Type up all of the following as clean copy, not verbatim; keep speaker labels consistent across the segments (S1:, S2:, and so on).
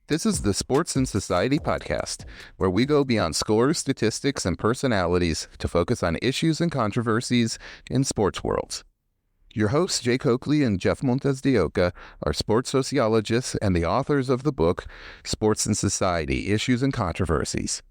S1: This is the Sports and Society podcast, where we go beyond scores, statistics, and personalities to focus on issues and controversies in sports worlds. Your hosts, Jay Coakley and Jeff Montez are sports sociologists and the authors of the book, Sports and Society, Issues and Controversies.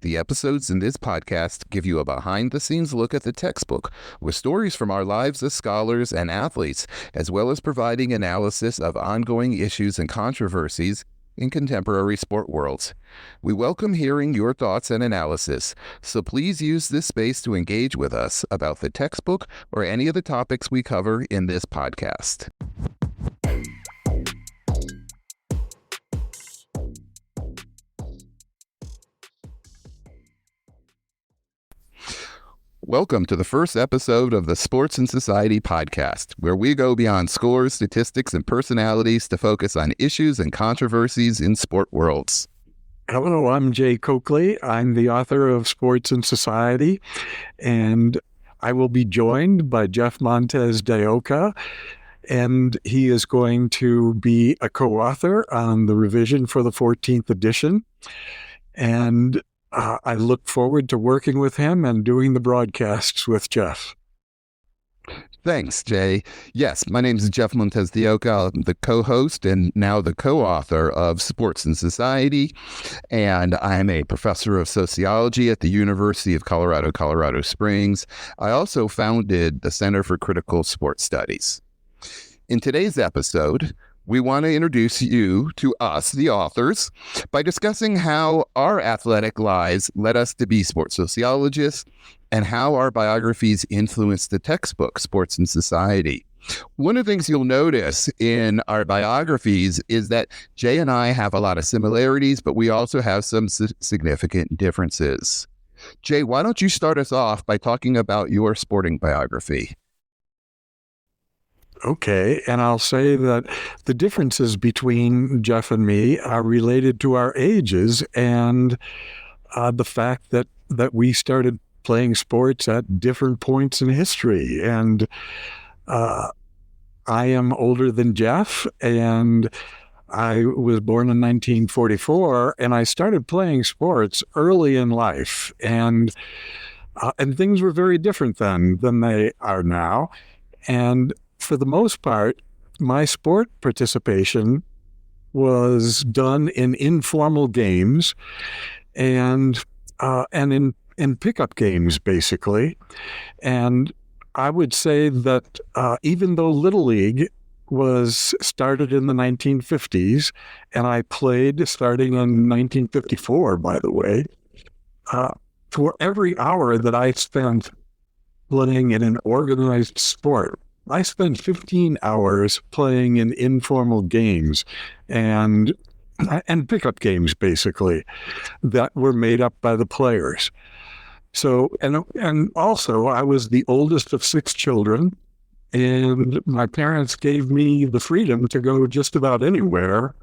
S1: The episodes in this podcast give you a behind-the-scenes look at the textbook with stories from our lives as scholars and athletes, as well as providing analysis of ongoing issues and controversies in contemporary sport worlds. We welcome hearing your thoughts and analysis, so please use this space to engage with us about the textbook or any of the topics we cover in this podcast. Welcome to the first episode of the Sports and Society podcast, where we go beyond scores, statistics, and personalities to focus on issues and controversies in sport worlds.
S2: Hello, I'm Jay Coakley. I'm the author of Sports and Society, and I will be joined by Jeff Montez, and he is going to be a co-author on the revision for the 14th edition. And I look forward to working with him and doing the broadcasts with Jeff.
S1: Thanks, Jay. Yes, my name is Jeff Montez I'm the co-host and now the co-author of Sports and Society, and I'm a professor of sociology at the University of Colorado, Colorado Springs. I also founded the Center for Critical Sports Studies. In today's episode, we want to introduce you to us, the authors, by discussing how our athletic lives led us to be sports sociologists and how our biographies influenced the textbook, Sports and Society. One of the things you'll notice in our biographies is that Jay and I have a lot of similarities, but we also have some significant differences. Jay, why don't you start us off by talking about your sporting biography?
S2: Okay, and I'll say that the differences between Jeff and me are related to our ages and the fact that we started playing sports at different points in history. And I am older than Jeff, and I was born in 1944, and I started playing sports early in life. And things were very different then than they are now. And for the most part, my sport participation was done in informal games and in pickup games, basically. And I would say that even though Little League was started in the 1950s, and I played starting in 1954, by the way, for every hour that I spent playing in an organized sport, I spent 15 hours playing in informal games and pickup games, basically, that were made up by the players. So, and also I was the oldest of 6 children, and my parents gave me the freedom to go just about anywhere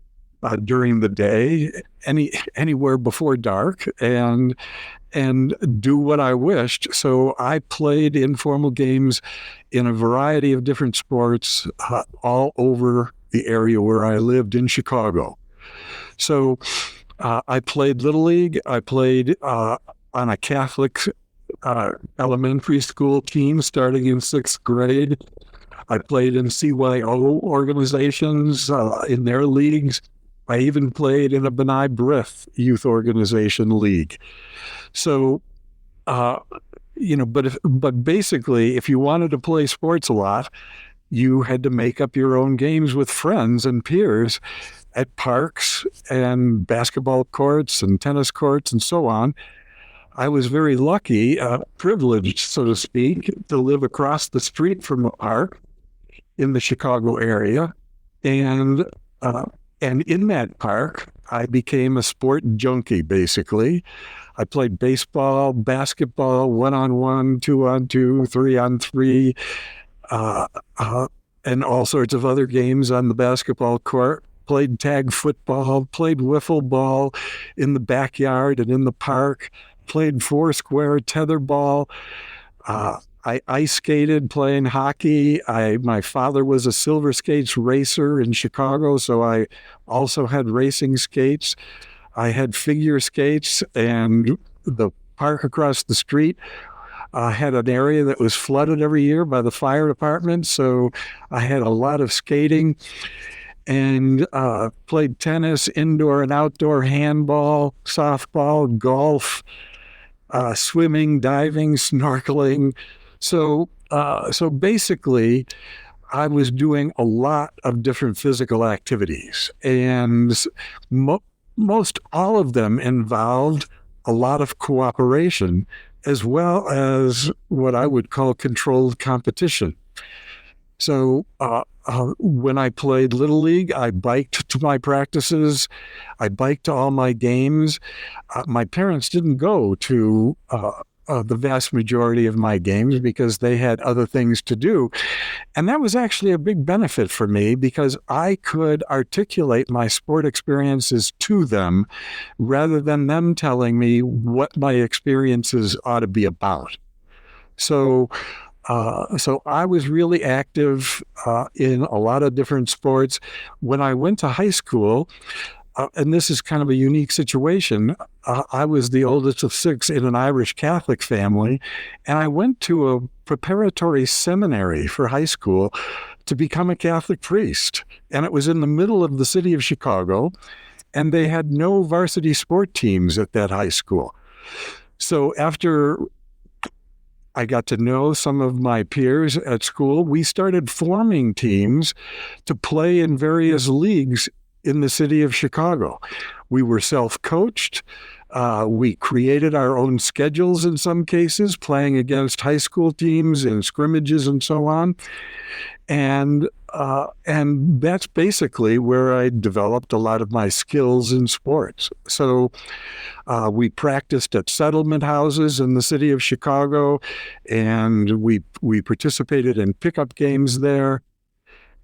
S2: during the day, anywhere before dark, and do what I wished. So I played informal games in a variety of different sports all over the area where I lived in Chicago. So I played Little League. I played on a Catholic elementary school team starting in 6th grade. I played in CYO organizations in their leagues. I even played in a B'nai B'rith youth organization league. So, but basically, if you wanted to play sports a lot, you had to make up your own games with friends and peers at parks and basketball courts and tennis courts and so on. I was very lucky, privileged, so to speak, to live across the street from a park in the Chicago area. And in that park, I became a sport junkie, basically. I played baseball, basketball, 1-on-1, 2-on-2, 3-on-3, and all sorts of other games on the basketball court. Played tag football, played wiffle ball in the backyard and in the park, played foursquare tetherball. I ice skated playing hockey. My father was a silver skates racer in Chicago, so I also had racing skates. I had figure skates, and the park across the street had an area that was flooded every year by the fire department, so I had a lot of skating and played tennis, indoor and outdoor, handball, softball, golf, swimming, diving, snorkeling. So basically, I was doing a lot of different physical activities, and most all of them involved a lot of cooperation, as well as what I would call controlled competition. So when I played Little League, I biked to my practices. I biked to all my games. My parents didn't go to the vast majority of my games because they had other things to do. And that was actually a big benefit for me because I could articulate my sport experiences to them rather than them telling me what my experiences ought to be about. So I was really active in a lot of different sports. When I went to high school, and this is kind of a unique situation, I was the oldest of 6 in an Irish Catholic family, and I went to a preparatory seminary for high school to become a Catholic priest. And it was in the middle of the city of Chicago, and they had no varsity sport teams at that high school. So after I got to know some of my peers at school, we started forming teams to play in various leagues in the city of Chicago. We were self-coached. We created our own schedules in some cases, playing against high school teams in scrimmages and so on. And that's basically where I developed a lot of my skills in sports. So we practiced at settlement houses in the city of Chicago, and we participated in pickup games there.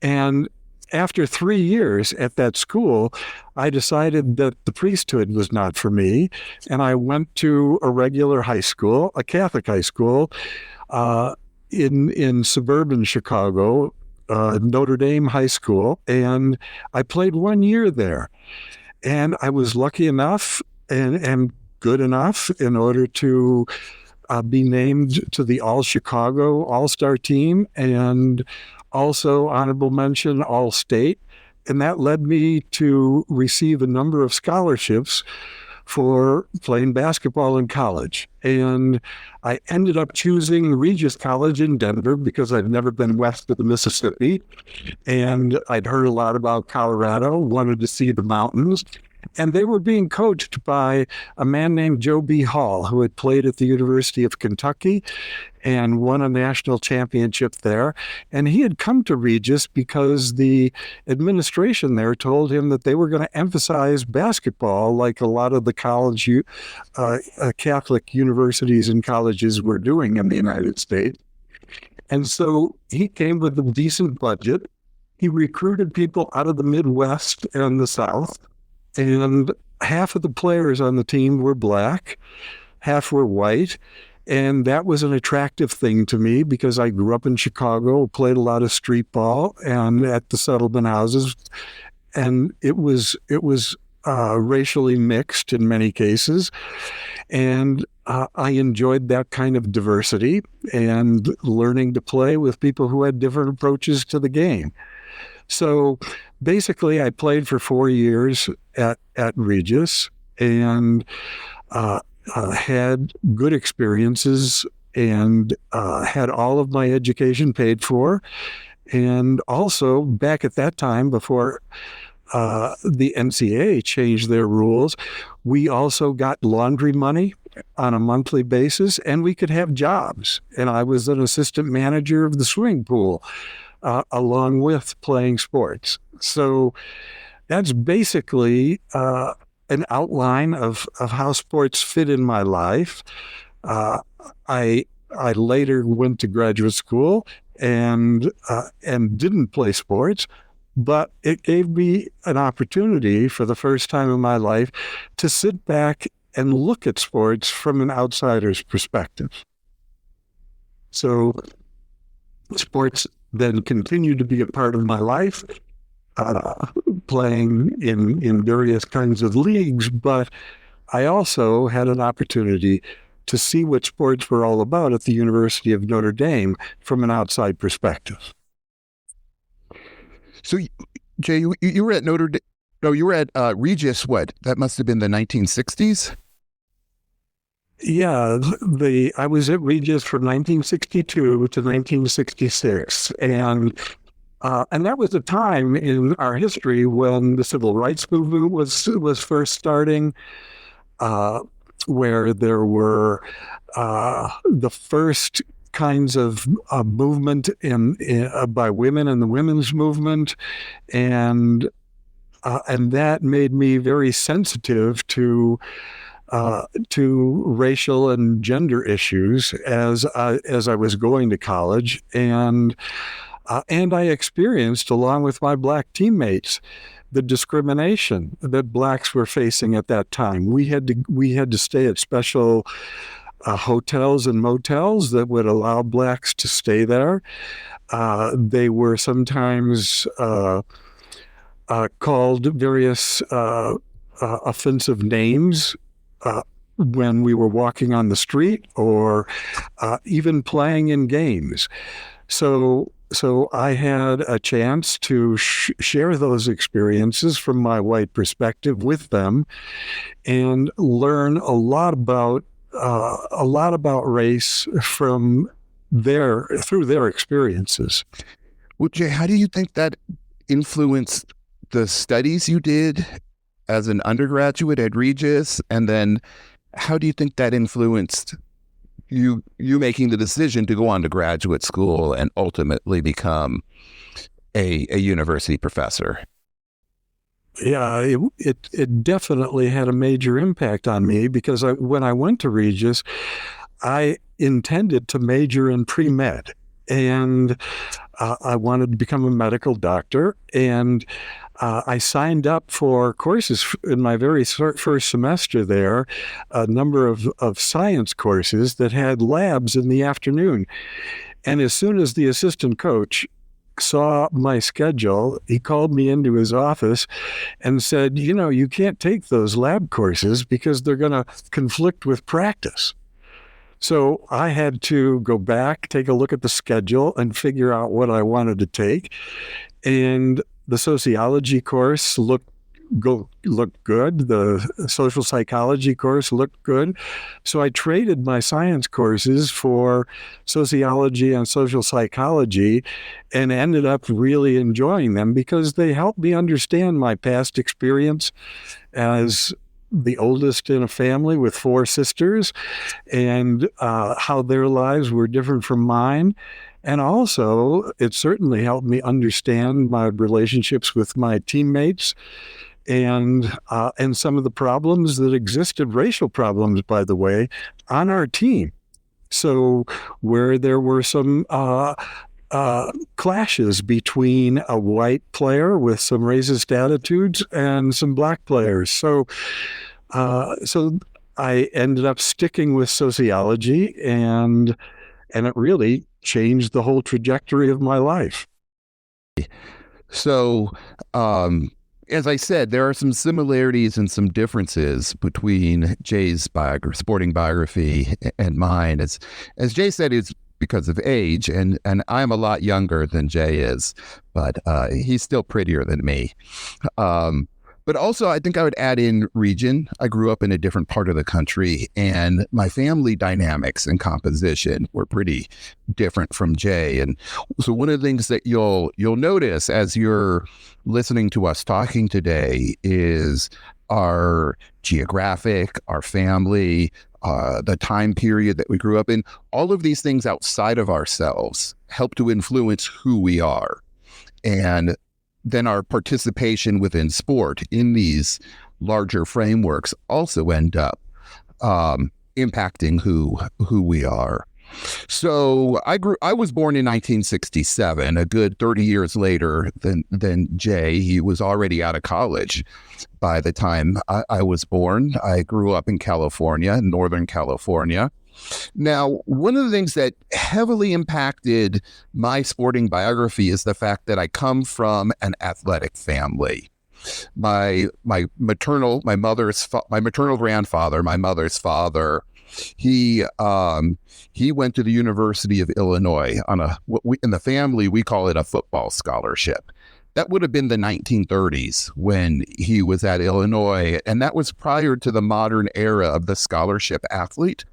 S2: And after 3 years at that school, I decided that the priesthood was not for me, and I went to a regular high school, a Catholic high school, in suburban Chicago, Notre Dame High School, and I played 1 year there. And I was lucky enough and good enough in order to be named to the All-Chicago All-Star team, and also honorable mention All-State. And that led me to receive a number of scholarships for playing basketball in college. And I ended up choosing Regis College in Denver because I'd never been west of the Mississippi. And I'd heard a lot about Colorado, wanted to see the mountains. And they were being coached by a man named Joe B. Hall, who had played at the University of Kentucky and won a national championship there. And he had come to Regis because the administration there told him that they were going to emphasize basketball like a lot of the college Catholic universities and colleges were doing in the United States. And so he came with a decent budget. He recruited people out of the Midwest and the South. And half of the players on the team were black, half were white. And that was an attractive thing to me because I grew up in Chicago, played a lot of street ball and at the settlement houses. And it was racially mixed in many cases. And I enjoyed that kind of diversity and learning to play with people who had different approaches to the game. So basically, I played for 4 years at Regis and had good experiences and had all of my education paid for. And also, back at that time, before the NCAA changed their rules, we also got laundry money on a monthly basis, and we could have jobs. And I was an assistant manager of the swimming pool, along with playing sports. So that's basically an outline of how sports fit in my life. I later went to graduate school and didn't play sports, but it gave me an opportunity for the first time in my life to sit back and look at sports from an outsider's perspective. So sports then continued to be a part of my life, playing in various kinds of leagues, but I also had an opportunity to see what sports were all about at the University of Notre Dame from an outside perspective.
S1: So, Jay, you were at Notre Dame. No, you were at Regis. What? That must have been the 1960s.
S2: Yeah, I was at Regis from 1962 to 1966, and that was a time in our history when the civil rights movement was first starting, where there were the first kinds of movement by women in the women's movement, and that made me very sensitive to racial and gender issues as I was going to college, and I experienced, along with my Black teammates, the discrimination that Blacks were facing at that time. We had to stay at special hotels and motels that would allow Blacks to stay there. They were sometimes called various offensive names when we were walking on the street, or even playing in games. So I had a chance to share those experiences from my white perspective with them, and learn a lot about race through their experiences.
S1: Well, Jay, how do you think that influenced the studies you did as an undergraduate at Regis, and then how do you think that influenced you making the decision to go on to graduate school and ultimately become a university professor?
S2: Yeah, it definitely had a major impact on me, because when I went to Regis, I intended to major in pre-med, and I wanted to become a medical doctor, and I signed up for courses in my very first semester there, a number of science courses that had labs in the afternoon. And as soon as the assistant coach saw my schedule, he called me into his office and said, you can't take those lab courses because they're going to conflict with practice. So I had to go back, take a look at the schedule, and figure out what I wanted to take. And the sociology course looked good. The social psychology course looked good. So I traded my science courses for sociology and social psychology, and ended up really enjoying them because they helped me understand my past experience as the oldest in a family with 4 sisters, and how their lives were different from mine. And also, it certainly helped me understand my relationships with my teammates, and some of the problems that existed, racial problems, by the way, on our team. So where there were some clashes between a white player with some racist attitudes and some Black players. So I ended up sticking with sociology, and it really changed the whole trajectory of my life.
S1: So, as I said, there are some similarities and some differences between Jay's sporting biography and mine. As Jay said, it's because of age, and I'm a lot younger than Jay is, but he's still prettier than me. But also, I think I would add in region. I grew up in a different part of the country, and my family dynamics and composition were pretty different from Jay. And so one of the things that you'll notice as you're listening to us talking today is our geographic, our family, the time period that we grew up in. All of these things outside of ourselves help to influence who we are. And then our participation within sport in these larger frameworks also end up impacting who we are. So I was born in 1967, a good 30 years later than Jay. He was already out of college by the time I was born. I grew up in California, Northern California. Now, one of the things that heavily impacted my sporting biography is the fact that I come from an athletic family. My maternal grandfather, my mother's father, he went to the University of Illinois on in the family we call it a football scholarship. That would have been the 1930s when he was at Illinois, and that was prior to the modern era of the scholarship athlete.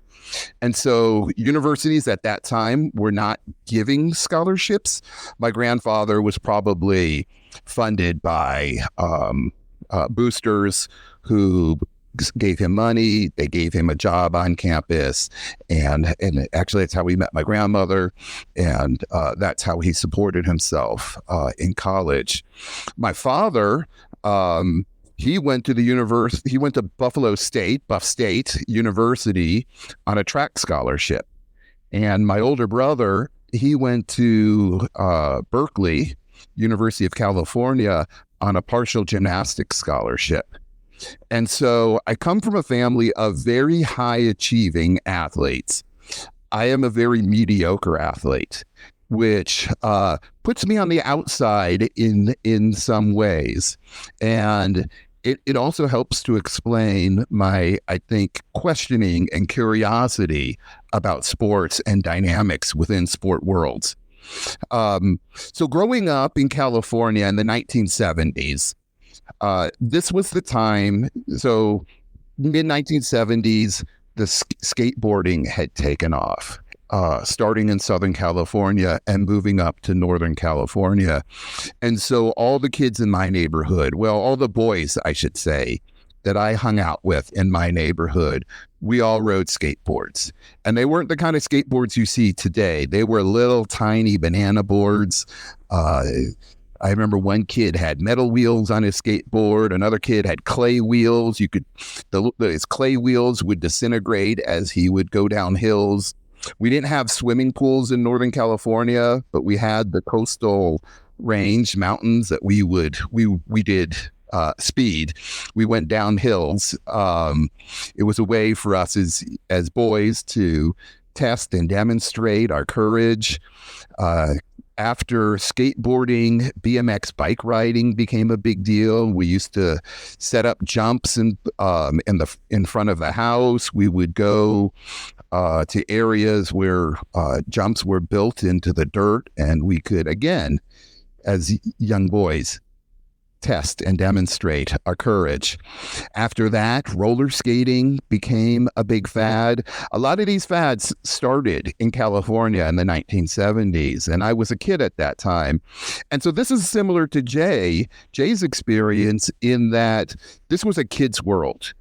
S1: And so universities at that time were not giving scholarships. My grandfather was probably funded by boosters who gave him money. They gave him a job on campus. And actually, that's how we met my grandmother. And that's how he supported himself in college. My father, he went to the university. He went to Buff State University on a track scholarship. And my older brother, he went to Berkeley, University of California, on a partial gymnastics scholarship. And so I come from a family of very high achieving athletes. I am a very mediocre athlete, which puts me on the outside in some ways. And it also helps to explain my, I think, questioning and curiosity about sports and dynamics within sport worlds. So growing up in California in the 1970s, this was the time, so mid-1970s, the skateboarding had taken off, starting in Southern California and moving up to Northern California. And so all the kids in my neighborhood, well, all the boys, I should say, that I hung out with in my neighborhood, we all rode skateboards. And they weren't the kind of skateboards you see today. They were little tiny banana boards. I remember one kid had metal wheels on his skateboard. Another kid had clay wheels. His clay wheels would disintegrate as he would go down hills. We didn't have swimming pools in Northern California, but we had the coastal range mountains that we did speed. We went down hills. It was a way for us as boys to test and demonstrate our courage. After skateboarding, BMX bike riding became a big deal. We used to set up jumps in front of the house. We would go to areas where jumps were built into the dirt, and we could, again, as young boys, test and demonstrate our courage. After that, roller skating became a big fad. A lot of these fads started in California in the 1970s, and I was a kid at that time. And so this is similar to Jay's experience in that this was a kid's world.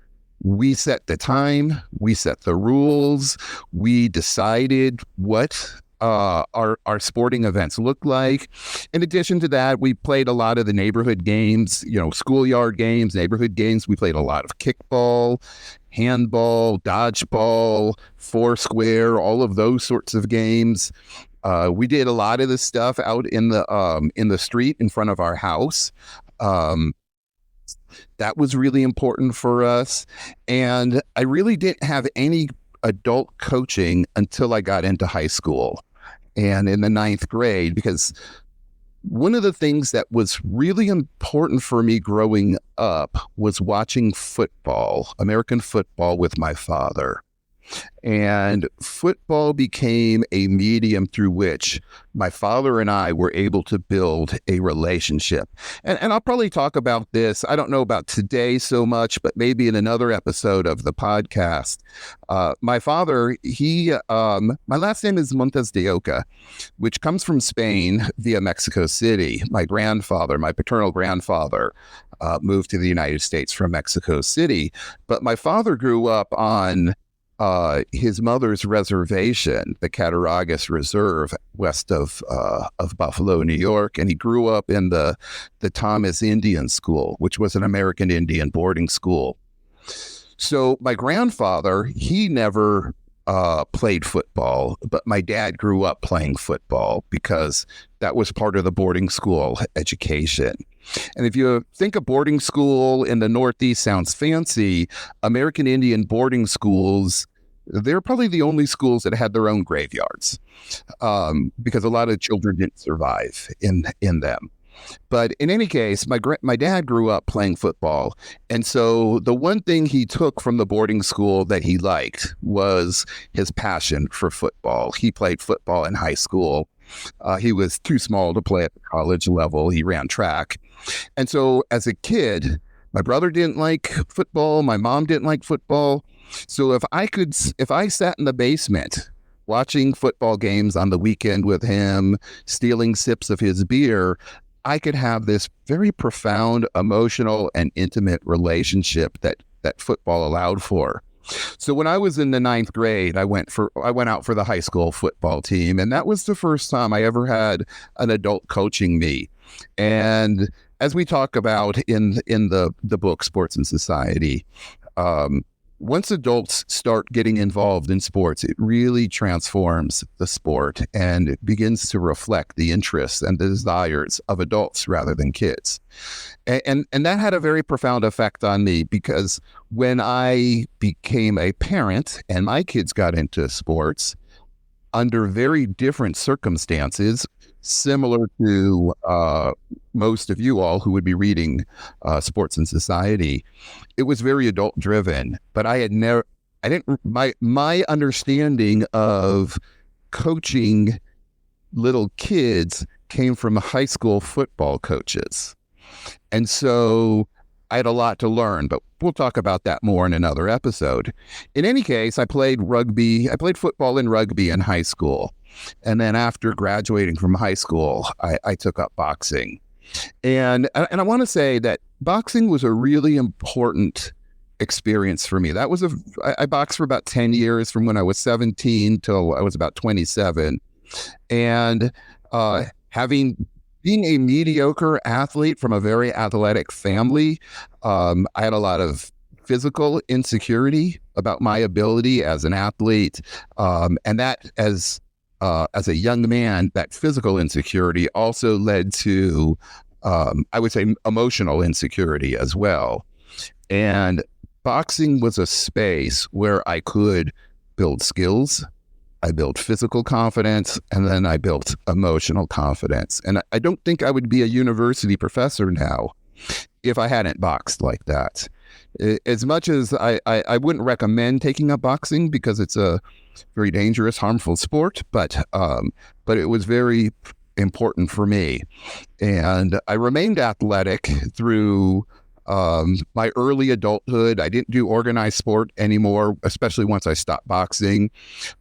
S1: We set the time, we set the rules, we decided what our sporting events look like. In addition to that, we played a lot of the neighborhood games, schoolyard games, neighborhood games. We played a lot of kickball, handball, dodgeball, foursquare, all of those sorts of games. We did a lot of this stuff out in the street in front of our house. That was really important for us. And I really didn't have any adult coaching until I got into high school and in the 9th grade, because one of the things that was really important for me growing up was watching football, American football, with my father. And football became a medium through which my father and I were able to build a relationship. And I'll probably talk about this. I don't know about today so much, but maybe in another episode of the podcast. My father, my last name is Montez de Oca, which comes from Spain via Mexico City. My paternal grandfather, moved to the United States from Mexico City. But my father grew up on his mother's reservation, the Cattaraugus Reserve, west of Buffalo, New York, and he grew up in the Thomas Indian School, which was an American Indian boarding school. So my grandfather, he never played football, but my dad grew up playing football because that was part of the boarding school education. And if you think a boarding school in the Northeast sounds fancy, American Indian boarding schools, they're probably the only schools that had their own graveyards, because a lot of children didn't survive in them. But in any case, my dad grew up playing football. And so the one thing he took from the boarding school that he liked was his passion for football. He played football in high school. He was too small to play at the college level. He ran track. And so as a kid, my brother didn't like football. My mom didn't like football. So if I sat in the basement watching football games on the weekend with him, stealing sips of his beer, I could have this very profound, emotional, and intimate relationship that football allowed for. So when I was in the ninth grade, I went out for the high school football team, and that was the first time I ever had an adult coaching me. And as we talk about in the book Sports and Society, once adults start getting involved in sports, it really transforms the sport, and it begins to reflect the interests and the desires of adults rather than kids. And that had a very profound effect on me, because when I became a parent and my kids got into sports under very different circumstances, similar to most of you all who would be reading Sports and Society, it was very adult driven. But my understanding of coaching little kids came from high school football coaches. And so I had a lot to learn, but we'll talk about that more in another episode. In any case, I played football and rugby in high school. And then after graduating from high school, I took up boxing. And I want to say that boxing was a really important experience for me. I boxed for about 10 years, from when I was 17 till I was about 27. And being a mediocre athlete from a very athletic family, I had a lot of physical insecurity about my ability as an athlete. And that as a young man, that physical insecurity also led to, I would say, emotional insecurity as well. And boxing was a space where I could build skills. I built physical confidence, and then I built emotional confidence. And I don't think I would be a university professor now if I hadn't boxed like that. As much as I wouldn't recommend taking up boxing, because it's a very dangerous, harmful sport, but it was very important for me. And I remained athletic through my early adulthood. I didn't do organized sport anymore, especially once I stopped boxing.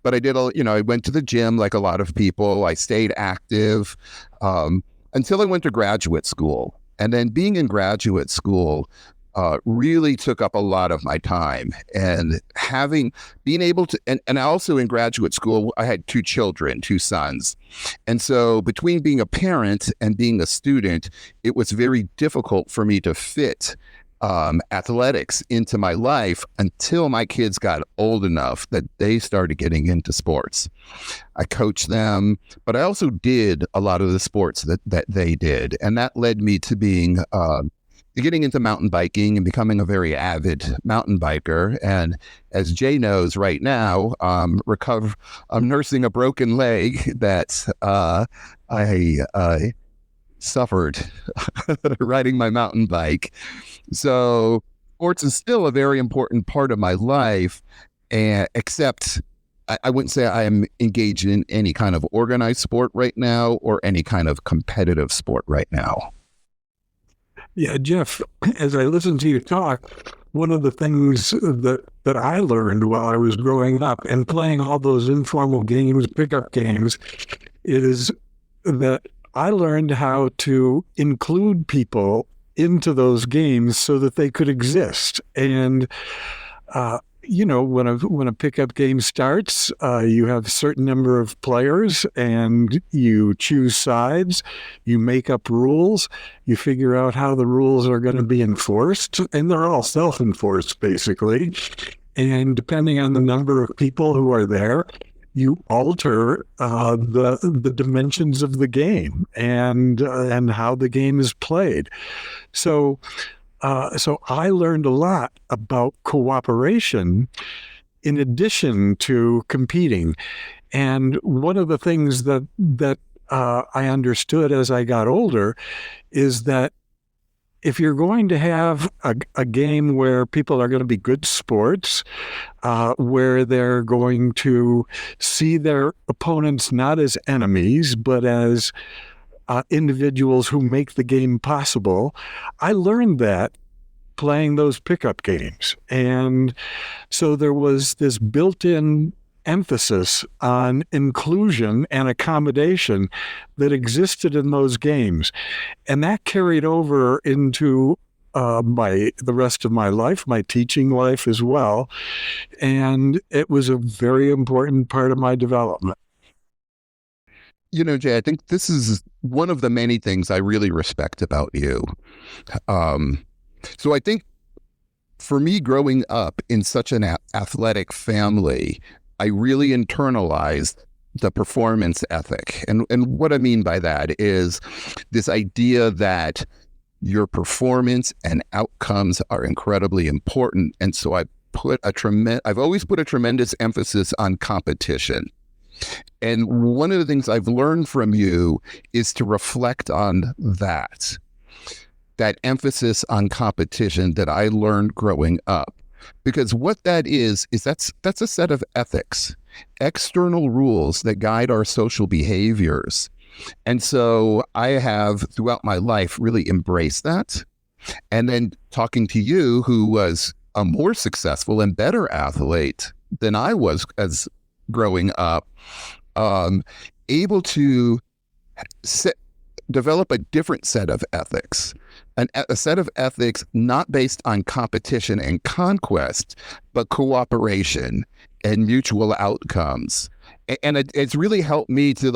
S1: But I went to the gym like a lot of people. I stayed active until I went to graduate school. And then being in graduate school really took up a lot of my time. And being able to, and also in graduate school, I had two sons. And so between being a parent and being a student, it was very difficult for me to fit athletics into my life until my kids got old enough that they started getting into sports. I coached them, but I also did a lot of the sports that they did. And that led me to getting into mountain biking and becoming a very avid mountain biker. And as Jay knows right now, I'm nursing a broken leg that I suffered riding my mountain bike. So sports is still a very important part of my life, except I wouldn't say I am engaged in any kind of organized sport right now or any kind of competitive sport right now.
S2: Yeah, Jeff, as I listen to you talk, one of the things that I learned while I was growing up and playing all those informal games, pickup games, is that I learned how to include people into those games so that they could exist. And when a pickup game starts, you have a certain number of players, and you choose sides, you make up rules, you figure out how the rules are going to be enforced, and they're all self-enforced, basically. And depending on the number of people who are there, you alter the dimensions of the game and how the game is played. So I learned a lot about cooperation in addition to competing. And one of the things that I understood as I got older is that if you're going to have a game where people are going to be good sports, where they're going to see their opponents not as enemies, but as individuals who make the game possible, I learned that playing those pickup games. And so there was this built-in emphasis on inclusion and accommodation that existed in those games. And that carried over into the rest of my life, my teaching life as well. And it was a very important part of my development.
S1: You know, Jay, I think this is one of the many things I really respect about you. So I think for me, growing up in such an athletic family, I really internalized the performance ethic. And what I mean by that is this idea that your performance and outcomes are incredibly important. And so I've always put a tremendous emphasis on competition. And one of the things I've learned from you is to reflect on that emphasis on competition that I learned growing up. Because what that is that's a set of ethics, external rules that guide our social behaviors. And so I have throughout my life really embraced that. And then talking to you, who was a more successful and better athlete than I was as growing up, able to develop a different set of ethics, a set of ethics not based on competition and conquest, but cooperation and mutual outcomes. And it's really helped me to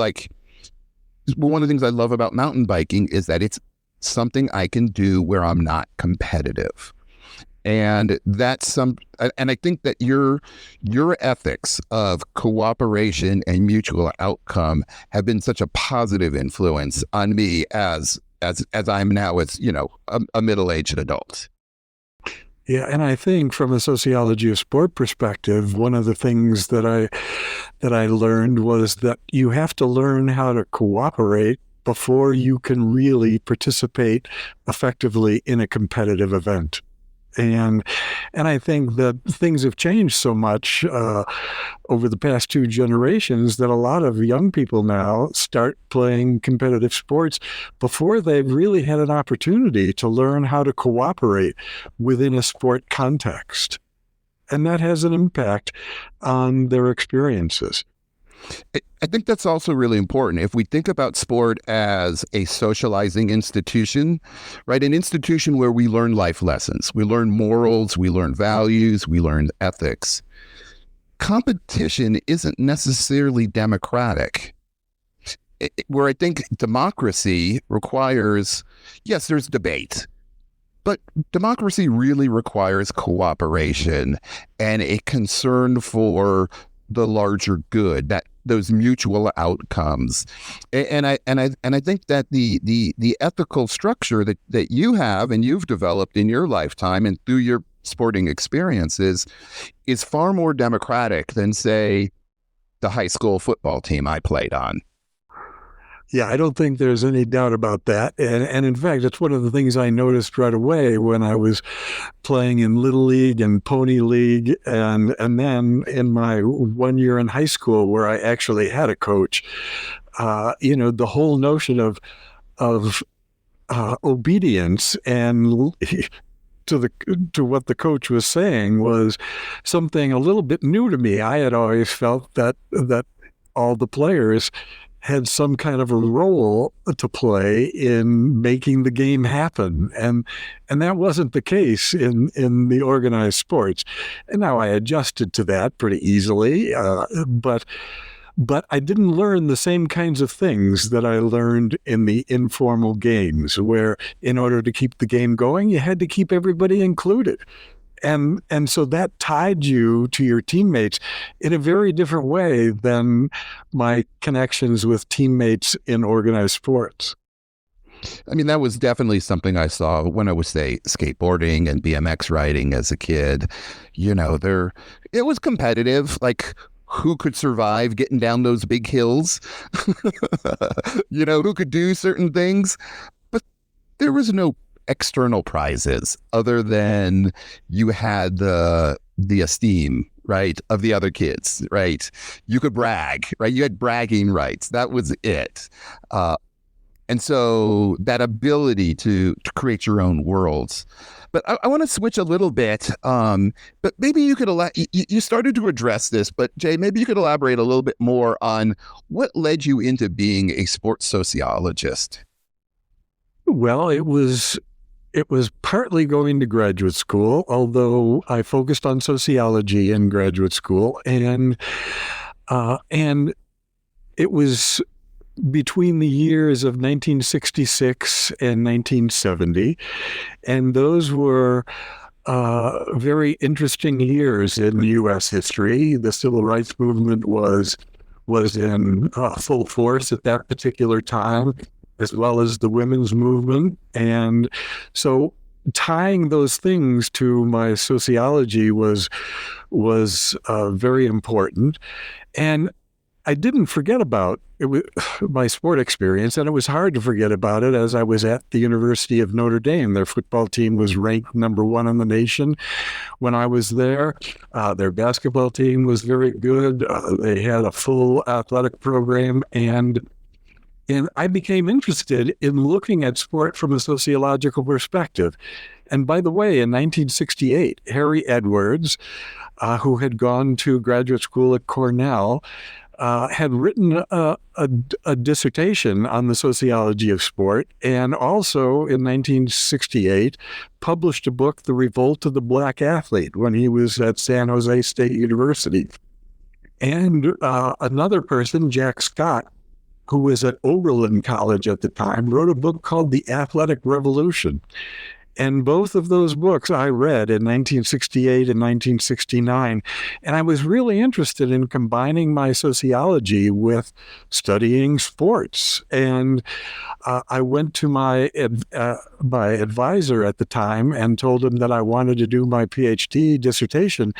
S1: one of the things I love about mountain biking is that it's something I can do where I'm not competitive. And I think that your ethics of cooperation and mutual outcome have been such a positive influence on me as I'm now a middle-aged adult.
S2: Yeah, and I think from a sociology of sport perspective, one of the things that I learned was that you have to learn how to cooperate before you can really participate effectively in a competitive event. And I think that things have changed so much over the past 2 generations that a lot of young people now start playing competitive sports before they've really had an opportunity to learn how to cooperate within a sport context. And that has an impact on their experiences.
S1: I think that's also really important. If we think about sport as a socializing institution, right? An institution where we learn life lessons, we learn morals, we learn values, we learn ethics. Competition isn't necessarily democratic. Where I think democracy requires, yes, there's debate, but democracy really requires cooperation and a concern for the larger good, those mutual outcomes. And I think that the ethical structure that you have and you've developed in your lifetime and through your sporting experiences is far more democratic than, say, the high school football team I played on.
S2: Yeah, I don't think there's any doubt about that. And in fact, it's one of the things I noticed right away when I was playing in Little League and Pony League, and then in my 1 year in high school where I actually had a coach. The whole notion of obedience and to what the coach was saying was something a little bit new to me. I had always felt that all the players had some kind of a role to play in making the game happen. And that wasn't the case in the organized sports. And now I adjusted to that pretty easily, but I didn't learn the same kinds of things that I learned in the informal games, where in order to keep the game going, you had to keep everybody included. And so that tied you to your teammates in a very different way than my connections with teammates in organized sports.
S1: I mean, that was definitely something I saw when I was, say, skateboarding and BMX riding as a kid. It was competitive. Like, who could survive getting down those big hills? Who could do certain things? But there was no external prizes other than you had the esteem, right, of the other kids, right? You could brag, right? You had bragging rights. That was it. And so that ability to create your own worlds. But I want to switch a little bit. But maybe you could you started to address this, but Jay, maybe you could elaborate a little bit more on what led you into being a sports sociologist.
S2: Well, it was partly going to graduate school, although I focused on sociology in graduate school, and it was between the years of 1966 and 1970, and those were very interesting years in U.S. history. The civil rights movement was in full force at that particular time, as well as the women's movement. And so tying those things to my sociology was very important. And I didn't forget about my sport experience, and it was hard to forget about it as I was at the University of Notre Dame. Their football team was ranked number one in the nation when I was there. Their basketball team was very good. They had a full athletic program, and I became interested in looking at sport from a sociological perspective. And by the way, in 1968, Harry Edwards, who had gone to graduate school at Cornell, had written a dissertation on the sociology of sport, and also in 1968 published a book, The Revolt of the Black Athlete, when he was at San Jose State University. And another person, Jack Scott, who was at Oberlin College at the time, wrote a book called The Athletic Revolution. And both of those books I read in 1968 and 1969. And I was really interested in combining my sociology with studying sports. And I went to my advisor at the time and told him that I wanted to do my PhD dissertation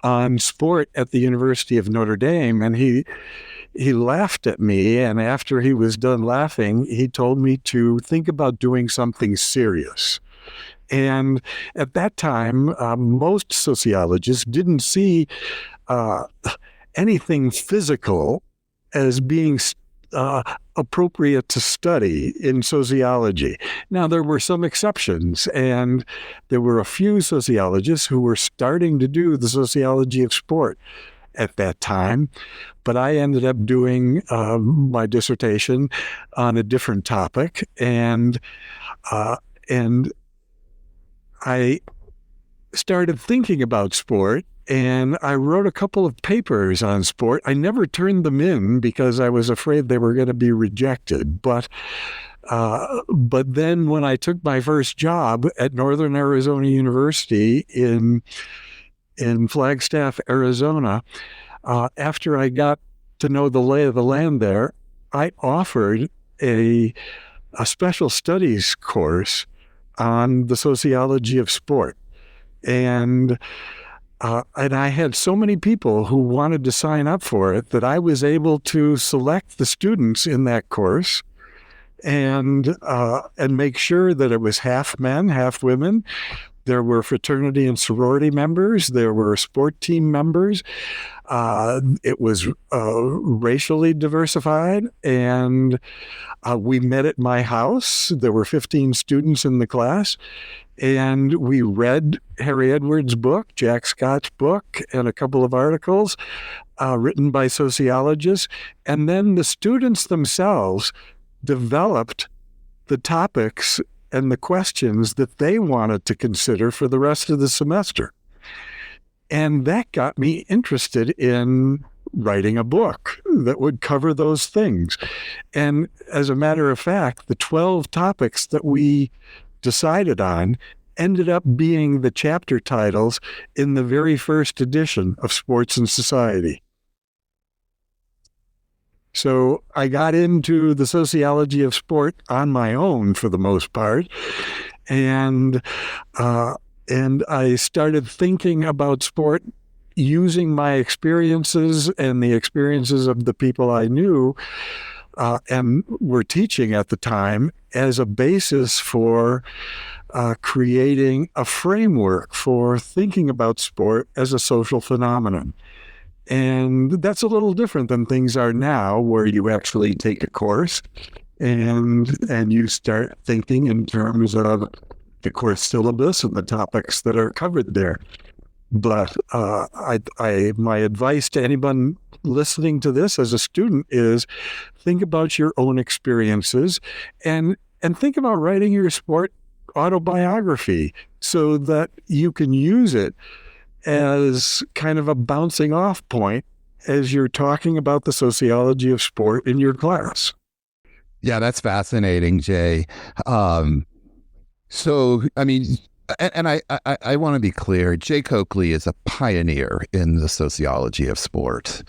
S2: on sport at the University of Notre Dame. And he laughed at me, and after he was done laughing, he told me to think about doing something serious. And at that time, most sociologists didn't see anything physical as being appropriate to study in sociology. Now, there were some exceptions, and there were a few sociologists who were starting to do the sociology of sport at that time, but I ended up doing my dissertation on a different topic, and I started thinking about sport, and I wrote a couple of papers on sport. I never turned them in because I was afraid they were going to be rejected. But then when I took my first job at Northern Arizona University in Flagstaff, Arizona, after I got to know the lay of the land there, I offered a special studies course on the sociology of sport. And I had so many people who wanted to sign up for it that I was able to select the students in that course and make sure that it was half men, half women. There were fraternity and sorority members. There were sport team members. It was racially diversified, and we met at my house. There were 15 students in the class, and we read Harry Edwards' book, Jack Scott's book, and a couple of articles written by sociologists. And then the students themselves developed the topics and the questions that they wanted to consider for the rest of the semester. And that got me interested in writing a book that would cover those things. And as a matter of fact, the 12 topics that we decided on ended up being the chapter titles in the very first edition of Sports and Society. So I got into the sociology of sport on my own for the most part, and uh, and I started thinking about sport using my experiences and the experiences of the people I knew and were teaching at the time as a basis for creating a framework for thinking about sport as a social phenomenon. And that's a little different than things are now, where you actually take a course and you start thinking in terms of the course syllabus and the topics that are covered there. But my advice to anyone listening to this as a student is think about your own experiences and think about writing your sport autobiography so that you can use it as kind of a bouncing off point as you're talking about the sociology of sport in your class.
S1: Yeah, that's fascinating, Jay. So, I mean, and I want to be clear, Jay Coakley is a pioneer in the sociology of sport.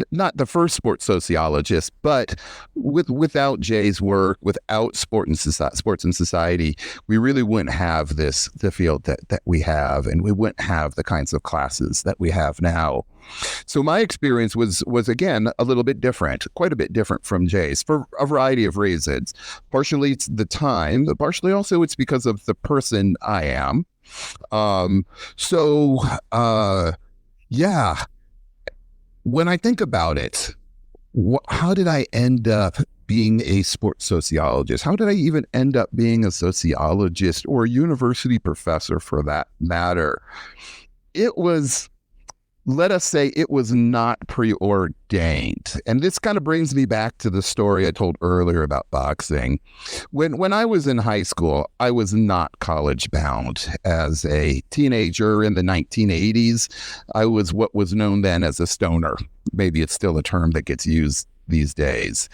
S1: Not the first sports sociologist, but without Jay's work, without sports and society, we really wouldn't have the field that we have, and we wouldn't have the kinds of classes that we have now. So my experience was again a little bit different, quite a bit different from Jay's for a variety of reasons. Partially it's the time, but partially also it's because of the person I am. Yeah. When I think about it, how did I end up being a sports sociologist? How did I even end up being a sociologist or a university professor for that matter? It was, let us say, it was not preordained. And this kind of brings me back to the story I told earlier about boxing. When I was in high school, I was not college bound. As a teenager in the 1980s, I was what was known then as a stoner. Maybe it's still a term that gets used these days.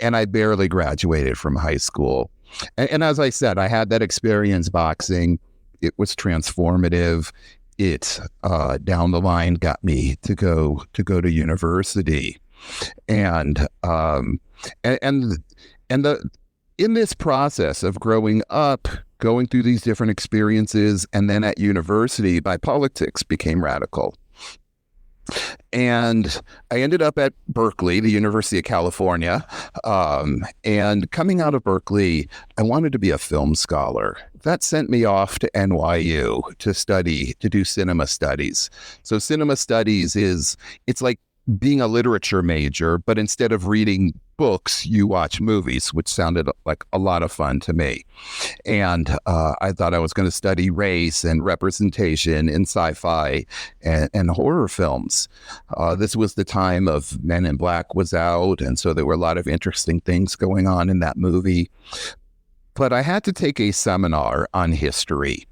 S1: And I barely graduated from high school. And as I said, I had that experience boxing. It was transformative. It down the line got me to go to university, and in this process of growing up, going through these different experiences, and then at university, my politics became radical. And I ended up at Berkeley, the University of California. And coming out of Berkeley, I wanted to be a film scholar. That sent me off to NYU to do cinema studies. So cinema studies it's like being a literature major, but instead of reading books, you watch movies, which sounded like a lot of fun to me. And I thought I was going to study race and representation in sci-fi and horror films. This was the time of Men in Black was out, and so there were a lot of interesting things going on in that movie. But I had to take a seminar on history.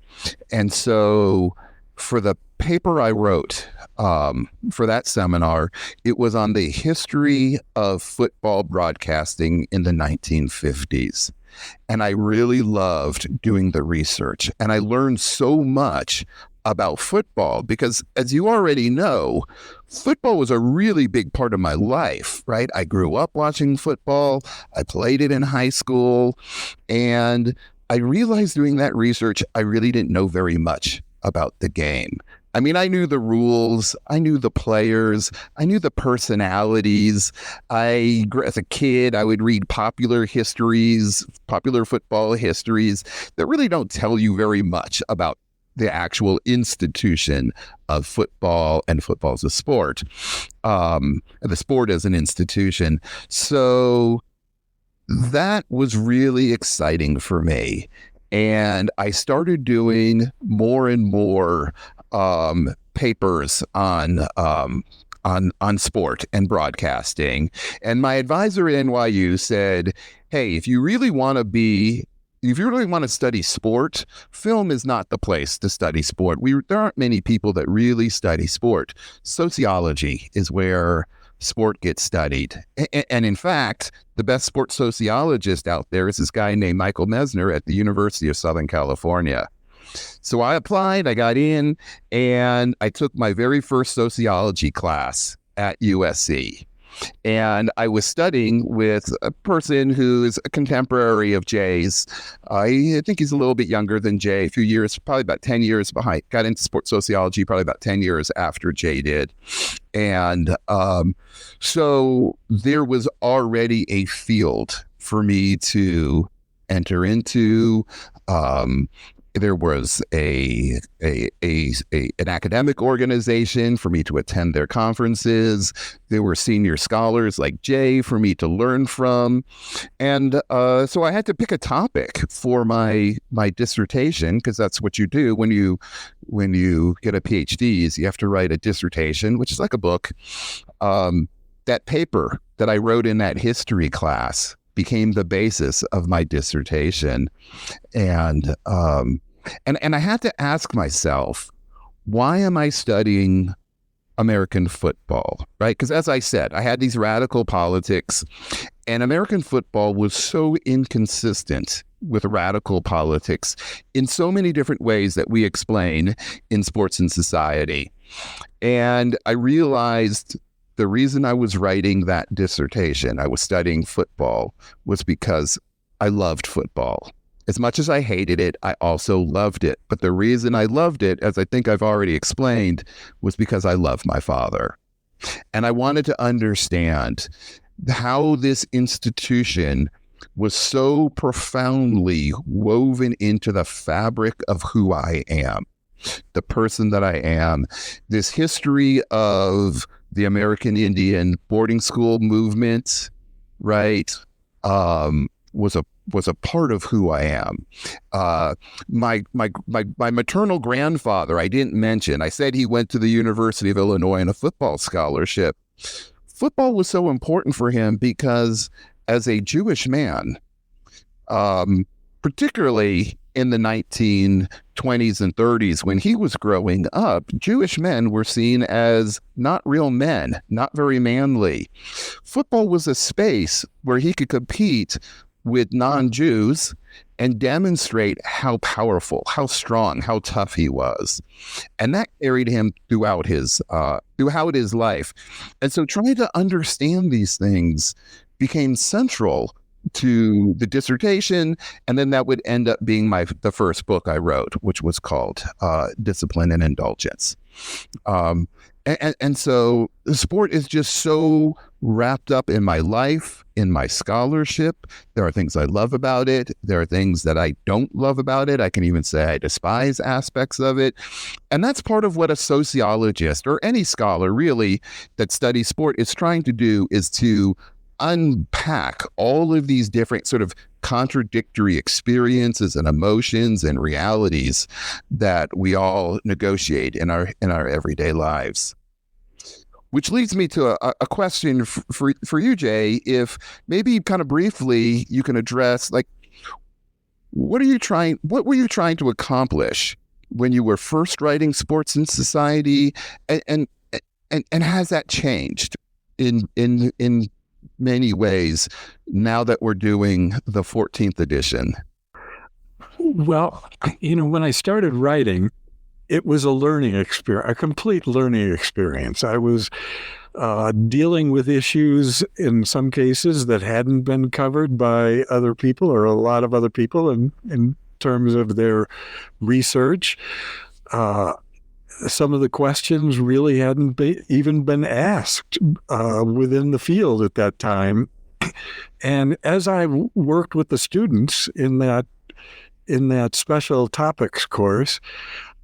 S1: And so for the paper I wrote for that seminar, it was on the history of football broadcasting in the 1950s. And I really loved doing the research. And I learned so much about football because, as you already know, football was a really big part of my life, right? I grew up watching football. I played it in high school. And I realized doing that research, I really didn't know very much about the game. I mean, I knew the rules, I knew the players, I knew the personalities. As a kid, I would read popular football histories that really don't tell you very much about the actual institution of football and football as a sport, the sport as an institution. So that was really exciting for me. And I started doing more and more papers on sport and broadcasting. And my advisor at NYU said, hey, if you really want to study sport, film is not the place to study sport. There aren't many people that really study sport. Sociology is where sport gets studied. And in fact, the best sports sociologist out there is this guy named Michael Mesner at the University of Southern California. So I applied, I got in, and I took my very first sociology class at USC. And I was studying with a person who's a contemporary of Jay's. I think he's a little bit younger than Jay, a few years, probably about 10 years behind. Got into sports sociology probably about 10 years after Jay did. And so there was already a field for me to enter into. There was an academic organization for me to attend their conferences. There were senior scholars like Jay for me to learn from. And so I had to pick a topic for my dissertation, because that's what you do when you get a PhD, is you have to write a dissertation, which is like a book. That paper that I wrote in that history class became the basis of my dissertation. And I had to ask myself, why am I studying American football, right? Because as I said, I had these radical politics, and American football was so inconsistent with radical politics in so many different ways that we explain in Sports and Society. And I realized the reason I was writing that dissertation, I was studying football, was because I loved football. As much as I hated it, I also loved it. But the reason I loved it, as I think I've already explained, was because I loved my father. And I wanted to understand how this institution was so profoundly woven into the fabric of who I am, the person that I am. This history of the American Indian boarding school movement, right, was a part of who I am. My maternal grandfather, I didn't mention. I said he went to the University of Illinois on a football scholarship. Football was so important for him because, as a Jewish man, particularly in the 1920s and 30s, when he was growing up, Jewish men were seen as not real men, not very manly. Football was a space where he could compete with non-Jews and demonstrate how powerful, how strong, how tough he was. And that carried him throughout his life. And so trying to understand these things became central to the dissertation, and then that would end up being the first book I wrote, which was called Discipline and Indulgence. And so the sport is just so wrapped up in my life, in my scholarship. There are things I love about it. There are things that I don't love about it. I can even say I despise aspects of it. And that's part of what a sociologist, or any scholar really that studies sport, is trying to do, is to unpack all of these different sort of contradictory experiences and emotions and realities that we all negotiate in our everyday lives. Which leads me to a question for you, Jay. If maybe kind of briefly you can address, like, what were you trying to accomplish when you were first writing Sports and Society, and has that changed in many ways now that we're doing the 14th edition?
S2: Well, when I started writing, it was a learning experience, a complete learning experience. I was dealing with issues in some cases that hadn't been covered by other people, or a lot of other people, in terms of their research. Some of the questions really hadn't even been asked within the field at that time. And as I worked with the students in that special topics course,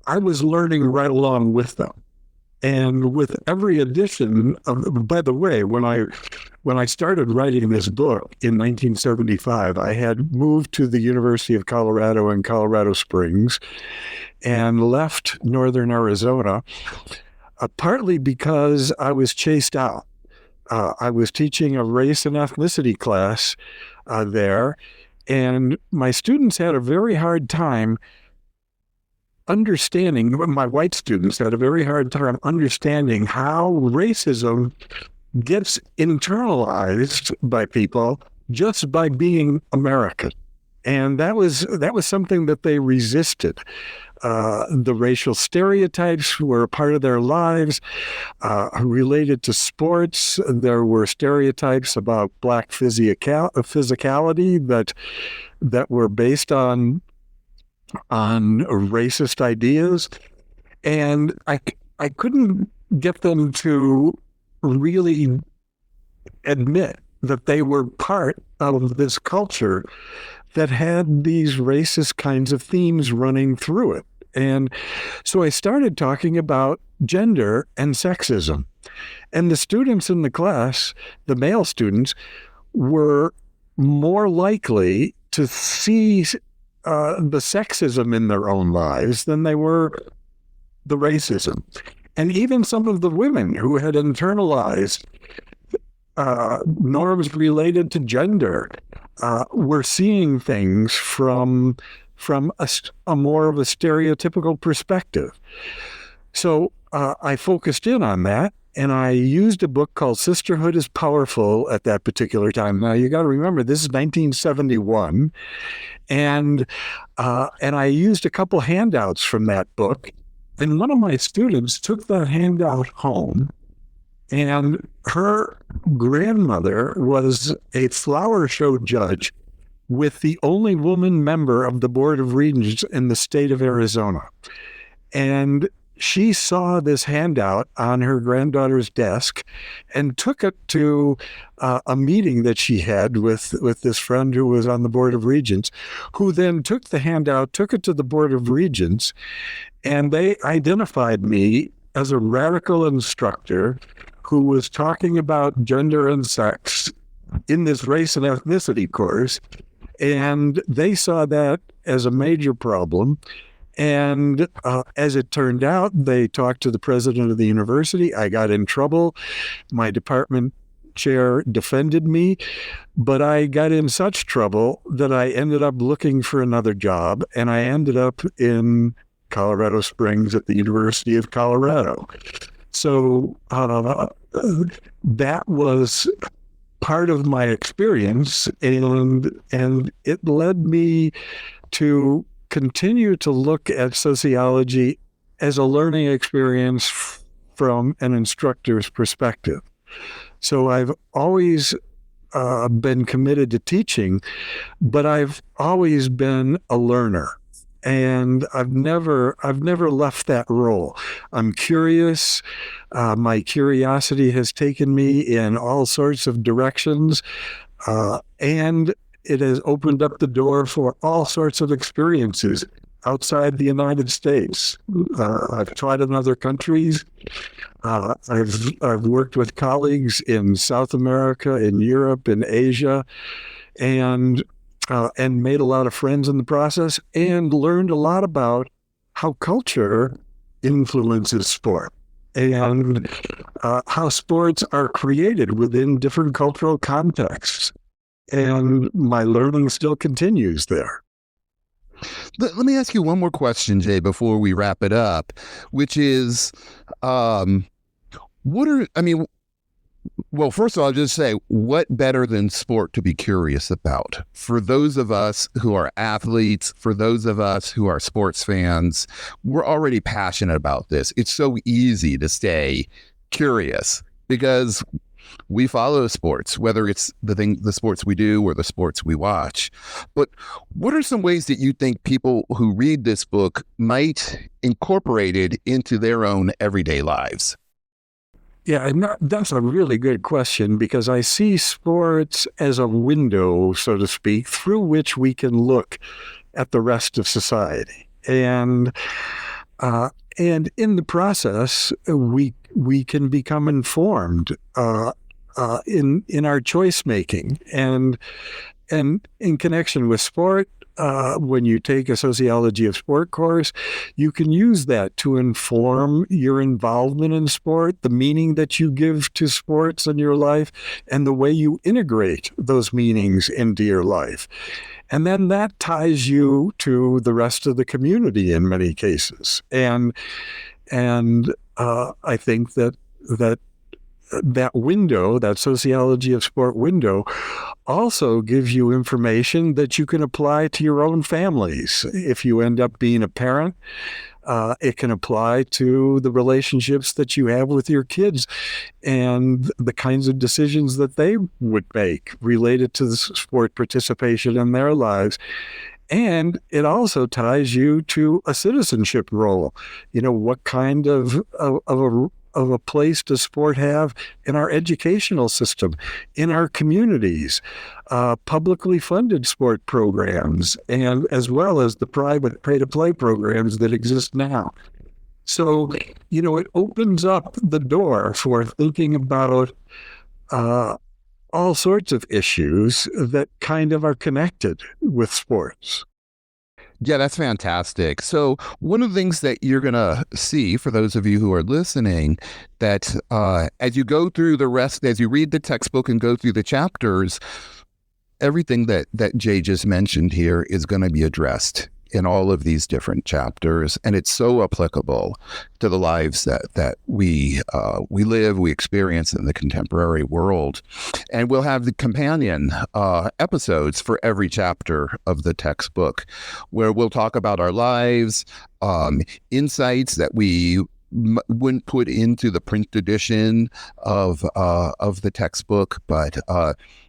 S2: I was learning right along with them. And with every edition by the way, when I started writing this book in 1975, I had moved to the University of Colorado in Colorado Springs and left northern Arizona, partly because I was chased out. I was teaching a race and ethnicity class there, and my students had a very hard time understanding, my white students had a very hard time understanding how racism gets internalized by people just by being American. And that was something that they resisted. The racial stereotypes were a part of their lives. Related to sports, there were stereotypes about Black physicality that were based on racist ideas. And I couldn't get them to really admit that they were part of this culture that had these racist kinds of themes running through it. And so I started talking about gender and sexism. And the students in the class, the male students, were more likely to see the sexism in their own lives than they were the racism. And even some of the women who had internalized norms related to gender were seeing things from a more of a stereotypical perspective. So I focused in on that, and I used a book called Sisterhood is Powerful at that particular time. Now, you got to remember, this is 1971, and I used a couple handouts from that book, and one of my students took that handout home, and her grandmother was a flower show judge with the only woman member of the Board of Regents in the state of Arizona. And she saw this handout on her granddaughter's desk and took it to a meeting that she had with this friend who was on the Board of Regents, who then took the handout, took it to the Board of Regents, and they identified me as a radical instructor who was talking about gender and sex in this race and ethnicity course. And they saw that as a major problem. And as it turned out, they talked to the president of the university. I got in trouble. My department chair defended me, but I got in such trouble that I ended up looking for another job, and I ended up in Colorado Springs at the University of Colorado. So that was part of my experience, and it led me to continue to look at sociology as a learning experience from an instructor's perspective. So I've always been committed to teaching, but I've always been a learner. And I've never left that role. I'm curious. My curiosity has taken me in all sorts of directions, and it has opened up the door for all sorts of experiences outside the United States. I've taught in other countries. I've worked with colleagues in South America, in Europe, in Asia, and made a lot of friends in the process, and learned a lot about how culture influences sport and how sports are created within different cultural contexts. And my learning still continues there.
S1: Let me ask you one more question, Jay, before we wrap it up, which is, well, first of all, I'll just say, what better than sport to be curious about? For those of us who are athletes, for those of us who are sports fans, we're already passionate about this. It's so easy to stay curious because we follow sports, whether it's the sports we do or the sports we watch. But what are some ways that you think people who read this book might incorporate it into their own everyday lives?
S2: Yeah, that's a really good question, because I see sports as a window, so to speak, through which we can look at the rest of society. And in the process, we can become informed in our choice making, and in connection with sport. When you take a sociology of sport course, you can use that to inform your involvement in sport, the meaning that you give to sports in your life, and the way you integrate those meanings into your life. And then that ties you to the rest of the community in many cases. And I think that window, that sociology of sport window, also gives you information that you can apply to your own families. If you end up being a parent, it can apply to the relationships that you have with your kids and the kinds of decisions that they would make related to the sport participation in their lives. And it also ties you to a citizenship role. What kind of a place does sport have in our educational system, in our communities, publicly funded sport programs, and as well as the private pay-to-play programs that exist now. So, it opens up the door for thinking about all sorts of issues that kind of are connected with sports.
S1: Yeah, that's fantastic. So one of the things that you're going to see, for those of you who are listening, that as you go through as you read the textbook and go through the chapters, everything that Jay just mentioned here is going to be addressed in all of these different chapters, and it's so applicable to the lives that we live, we experience in the contemporary world. And we'll have the companion episodes for every chapter of the textbook, where we'll talk about our lives, insights that we wouldn't put into the print edition of the textbook, but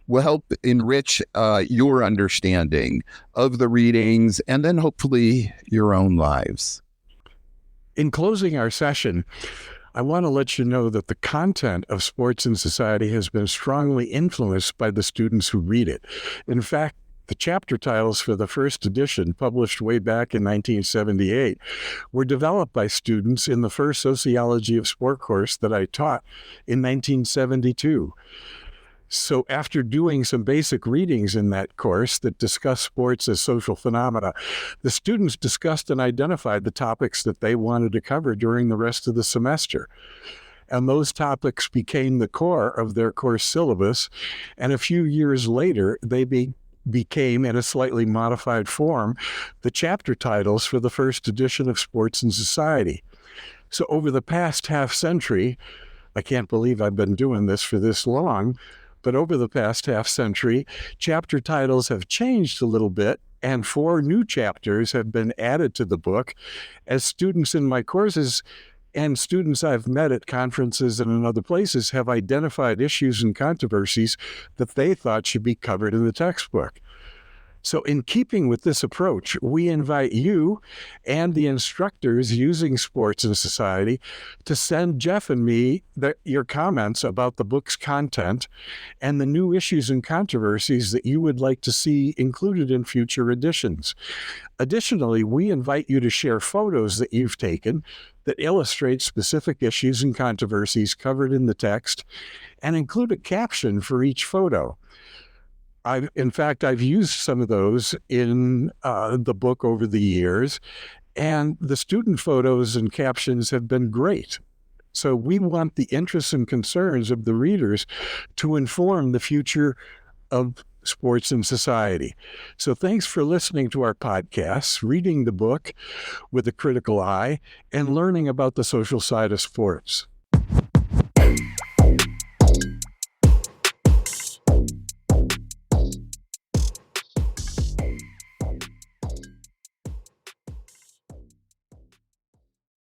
S1: will help enrich your understanding of the readings and then hopefully your own lives.
S2: In closing our session, I want to let you know that the content of Sports and Society has been strongly influenced by the students who read it. In fact, the chapter titles for the first edition, published way back in 1978, were developed by students in the first Sociology of Sport course that I taught in 1972. So after doing some basic readings in that course that discuss sports as social phenomena, the students discussed and identified the topics that they wanted to cover during the rest of the semester. And those topics became the core of their course syllabus. And a few years later, they became, in a slightly modified form, the chapter titles for the first edition of Sports and Society. So over the past half century, I can't believe I've been doing this for this long, but over the past half century, chapter titles have changed a little bit, and 4 new chapters have been added to the book as students in my courses and students I've met at conferences and in other places have identified issues and controversies that they thought should be covered in the textbook. So in keeping with this approach, we invite you and the instructors using Sports and Society to send Jeff and me your comments about the book's content and the new issues and controversies that you would like to see included in future editions. Additionally, we invite you to share photos that you've taken that illustrate specific issues and controversies covered in the text and include a caption for each photo. In fact, I've used some of those in the book over the years, and the student photos and captions have been great. So we want the interests and concerns of the readers to inform the future of Sports and Society. So thanks for listening to our podcasts, reading the book with a critical eye, and learning about the social side of sports.